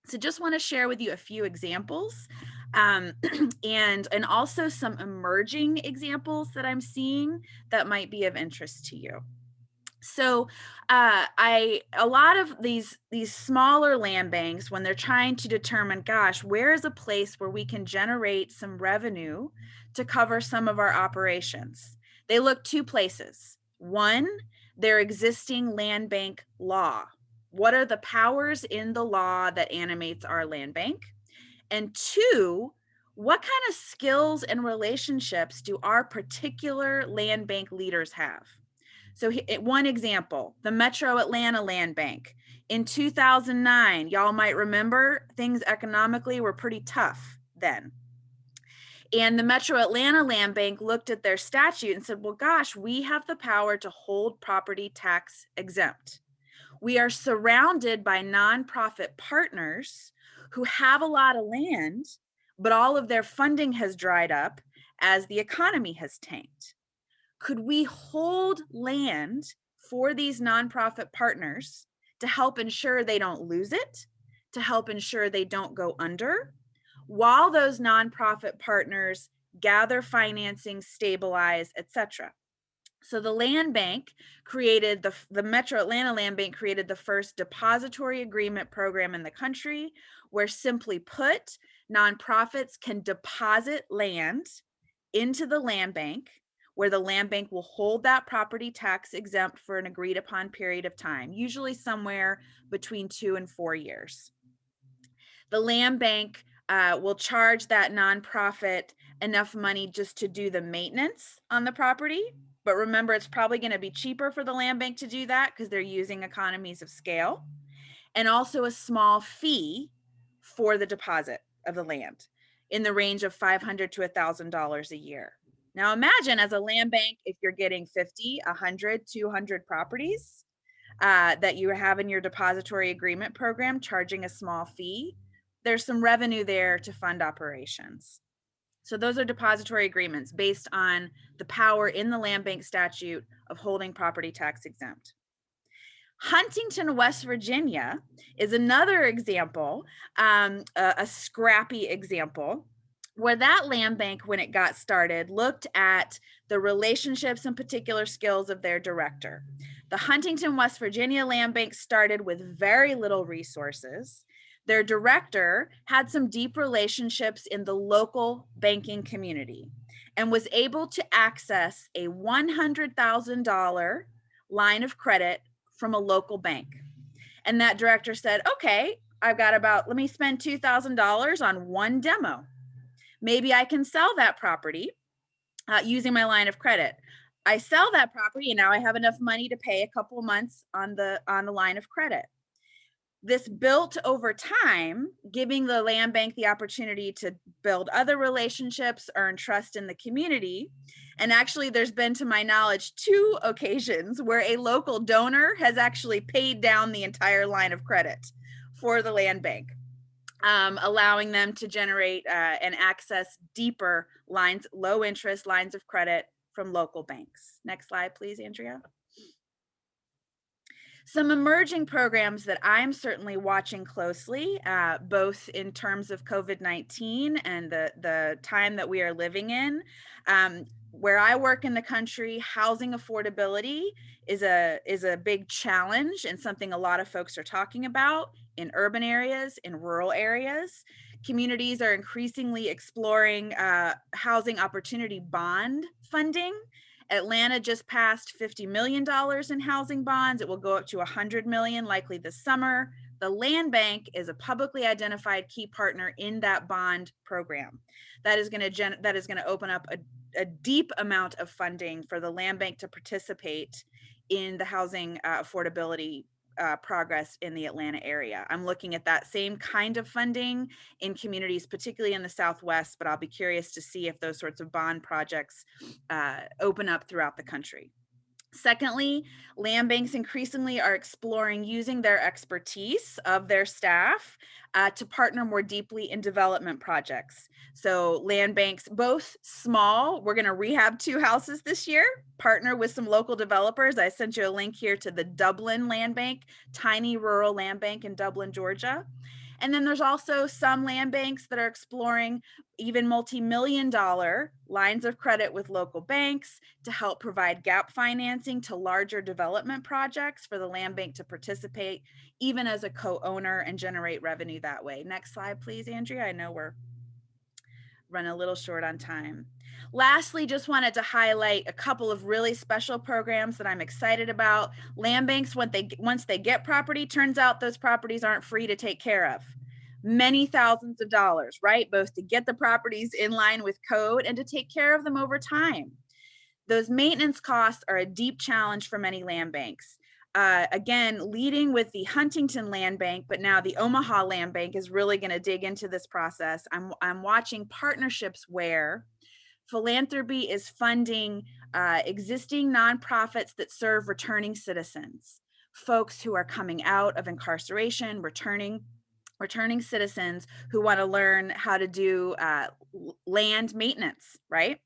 So just want to share with you a few examples and also some emerging examples that I'm seeing that might be of interest to you. So a lot of these smaller land banks, when they're trying to determine, gosh, where is a place where we can generate some revenue to cover some of our operations, they look 2 places. One, their existing land bank law. What are the powers in the law that animates our land bank? And 2, what kind of skills and relationships do our particular land bank leaders have? So one example, the Metro Atlanta Land Bank. In 2009, y'all might remember things economically were pretty tough then. And the Metro Atlanta Land Bank looked at their statute and said, well, gosh, we have the power to hold property tax exempt. We are surrounded by nonprofit partners who have a lot of land, but all of their funding has dried up as the economy has tanked. Could we hold land for these nonprofit partners to help ensure they don't lose it, to help ensure they don't go under, while those nonprofit partners gather financing, stabilize, etc.? So the land bank created, the Metro Atlanta Land Bank created the first depository agreement program in the country, where simply put, nonprofits can deposit land into the land bank, where the land bank will hold that property tax exempt for an agreed upon period of time, usually somewhere between 2 and 4 years. The land bank will charge that nonprofit enough money just to do the maintenance on the property. But remember, it's probably going to be cheaper for the land bank to do that because they're using economies of scale, and also a small fee for the deposit of the land in the range of $500 to $1,000 a year. Now imagine, as a land bank, if you're getting 50, 100, 200 properties that you have in your depository agreement program, charging a small fee, there's some revenue there to fund operations. So those are depository agreements based on the power in the land bank statute of holding property tax exempt. Huntington, West Virginia is another example, a scrappy example, where that land bank, when it got started, looked at the relationships and particular skills of their director. The Huntington, West Virginia Land Bank started with very little resources. Their director had some deep relationships in the local banking community and was able to access a $100,000 line of credit from a local bank. And that director said, okay, I've got let me spend $2,000 on one demo. Maybe I can sell that property using my line of credit. I sell that property and now I have enough money to pay a couple months on the line of credit. This built over time, giving the land bank the opportunity to build other relationships, earn trust in the community. And actually, there's been, to my knowledge, 2 occasions where a local donor has actually paid down the entire line of credit for the land bank. allowing them to generate and access deeper lines, low interest lines of credit from local banks. Next slide, please, Andrea. Some emerging programs that I'm certainly watching closely, both in terms of COVID-19 and the time that we are living in. Where I work in the country, housing affordability is a big challenge and something a lot of folks are talking about in urban areas, in rural areas. Communities are increasingly exploring housing opportunity bond funding. Atlanta just passed $50 million in housing bonds. It will go up to $100 million likely this summer. The Land Bank is a publicly identified key partner in that bond program. That is going to open up a deep amount of funding for the Land Bank to participate in the housing affordability progress in the Atlanta area. I'm looking at that same kind of funding in communities, particularly in the Southwest, but I'll be curious to see if those sorts of bond projects open up throughout the country. Secondly, land banks increasingly are exploring using their expertise of their staff to partner more deeply in development projects. So land banks, both small, we're going to rehab 2 houses this year, partner with some local developers. I sent you a link here to the Dublin Land Bank, tiny rural land bank in Dublin, Georgia. And then there's also some land banks that are exploring even multi-million-dollar lines of credit with local banks to help provide gap financing to larger development projects for the land bank to participate even as a co-owner and generate revenue that way. Next slide, please, Andrea. I know we're running a little short on time. Lastly, just wanted to highlight a couple of really special programs that I'm excited about. Land banks, once they get property, turns out those properties aren't free to take care of. Many thousands of dollars, right? Both to get the properties in line with code and to take care of them over time. Those maintenance costs are a deep challenge for many land banks. Again, leading with the Huntington Land Bank, but now the Omaha Land Bank is really going to dig into this process. I'm watching partnerships where philanthropy is funding existing nonprofits that serve returning citizens, folks who are coming out of incarceration, returning citizens who want to learn how to do land maintenance, right?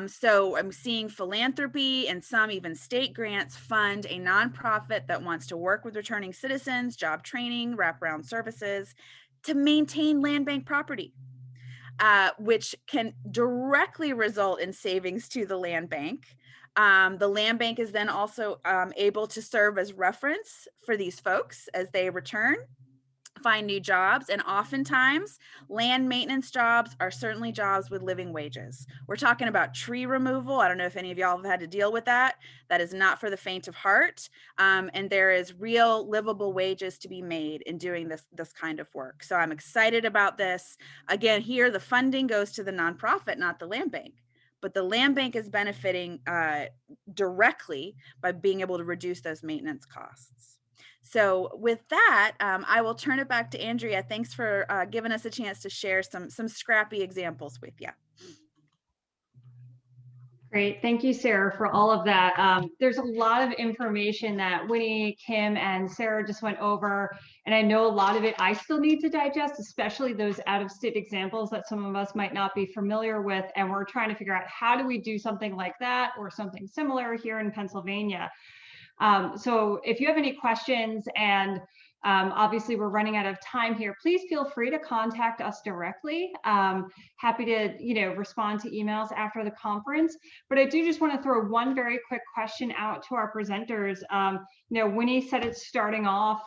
So I'm seeing philanthropy and some even state grants fund a nonprofit that wants to work with returning citizens, job training, wraparound services to maintain land bank property. Which can directly result in savings to the land bank. The land bank is then also able to serve as reference for these folks as they return, find new jobs, and oftentimes land maintenance jobs are certainly jobs with living wages. We're talking about tree removal. I don't know if any of y'all have had to deal with that. That is not for the faint of heart. And there is real livable wages to be made in doing this kind of work. So I'm excited about this. Again, here the funding goes to the nonprofit, not the land bank. But the land bank is benefiting directly by being able to reduce those maintenance costs. So with that, I will turn it back to Andrea. Thanks for giving us a chance to share some scrappy examples with you. Great. Thank you, Sarah, for all of that. There's a lot of information that Winnie, Kim, and Sarah just went over. And I know a lot of it I still need to digest, especially those out-of-state examples that some of us might not be familiar with. And we're trying to figure out how do we do something like that or something similar here in Pennsylvania. So if you have any questions, and obviously we're running out of time here, please feel free to contact us directly. Happy to, respond to emails after the conference. But I do just want to throw one very quick question out to our presenters. Winnie said it's starting off,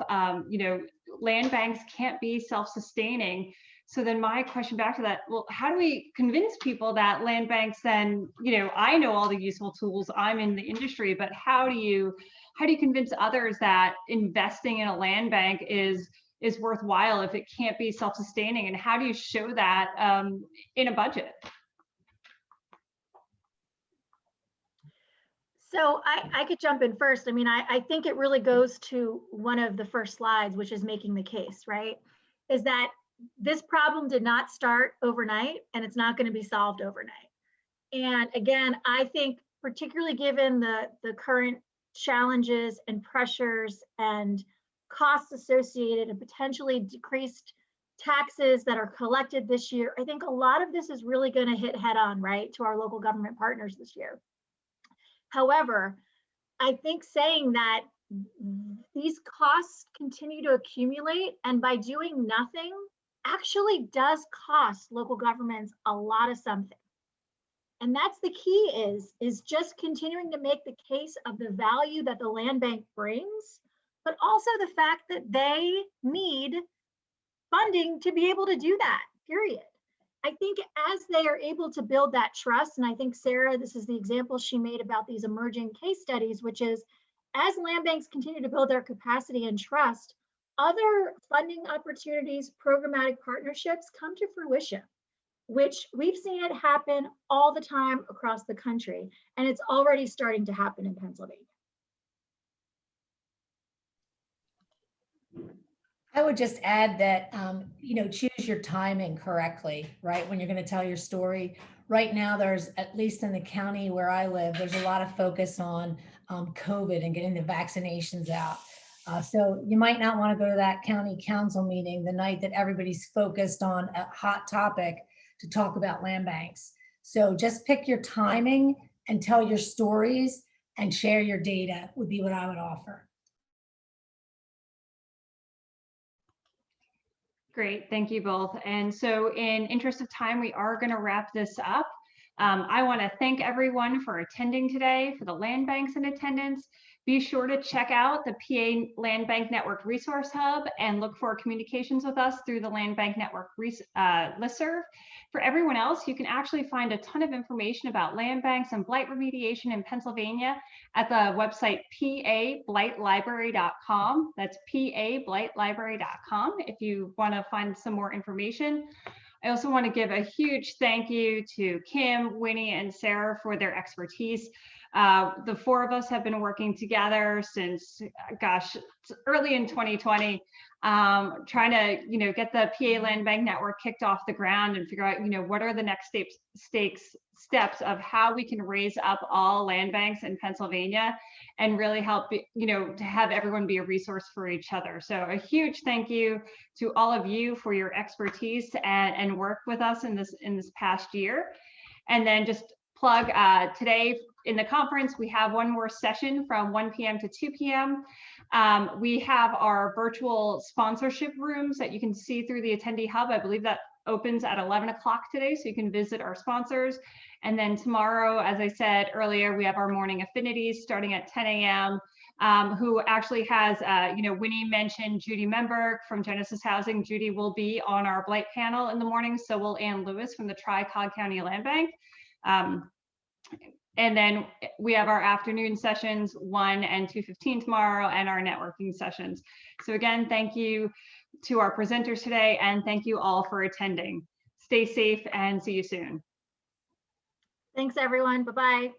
land banks can't be self-sustaining. So then my question back to that, well, how do we convince people that land banks then, I know all the useful tools, I'm in the industry, but how do you convince others that investing in a land bank is worthwhile if it can't be self-sustaining? And how do you show that in a budget? So I could jump in first. I mean, I think it really goes to one of the first slides, which is making the case, right? Is that this problem did not start overnight, and it's not going to be solved overnight. And again, I think particularly given the current challenges and pressures and costs associated and potentially decreased taxes that are collected this year. I think a lot of this is really going to hit head on, right, to our local government partners this year. However, I think saying that these costs continue to accumulate, and by doing nothing actually does cost local governments a lot of something. And that's the key, is just continuing to make the case of the value that the land bank brings, but also the fact that they need funding to be able to do that, period. I think as they are able to build that trust, and I think Sarah, this is the example she made about these emerging case studies, which is as land banks continue to build their capacity and trust, other funding opportunities, programmatic partnerships come to fruition, which we've seen it happen all the time across the country. And it's already starting to happen in Pennsylvania. I would just add that, choose your timing correctly, right? When you're going to tell your story. Right now, there's, at least in the county where I live, there's a lot of focus on COVID and getting the vaccinations out. So you might not want to go to that county council meeting the night that everybody's focused on a hot topic to talk about land banks. So just pick your timing and tell your stories and share your data would be what I would offer. Great, thank you both. And so in interest of time, we are going to wrap this up. I want to thank everyone for attending today, for the land banks in attendance. Be sure to check out the PA Land Bank Network Resource Hub and look for communications with us through the Land Bank Network listserv. For everyone else, you can actually find a ton of information about land banks and blight remediation in Pennsylvania at the website pablightlibrary.com. That's pablightlibrary.com if you want to find some more information. I also want to give a huge thank you to Kim, Winnie, and Sarah for their expertise. The four of us have been working together since, gosh, early in 2020, trying to, get the PA Land Bank Network kicked off the ground and figure out, what are the next steps of how we can raise up all land banks in Pennsylvania and really help, to have everyone be a resource for each other. So a huge thank you to all of you for your expertise and work with us in this past year. And then just plug today in the conference, we have one more session from 1 p.m. to 2 p.m. We have our virtual sponsorship rooms that you can see through the attendee hub. I believe that opens at 11 o'clock today, so you can visit our sponsors. And then tomorrow, as I said earlier, we have our morning affinities starting at 10 a.m. Who actually has, Winnie mentioned Judy Memberg from Genesis Housing. Judy will be on our blight panel in the morning. So will Ann Lewis from the Tri-Cog County Land Bank. And then we have our afternoon sessions, 1 and 2:15 tomorrow, and our networking sessions. So again, thank you to our presenters today, and thank you all for attending. Stay safe and see you soon. Thanks, everyone. Bye-bye.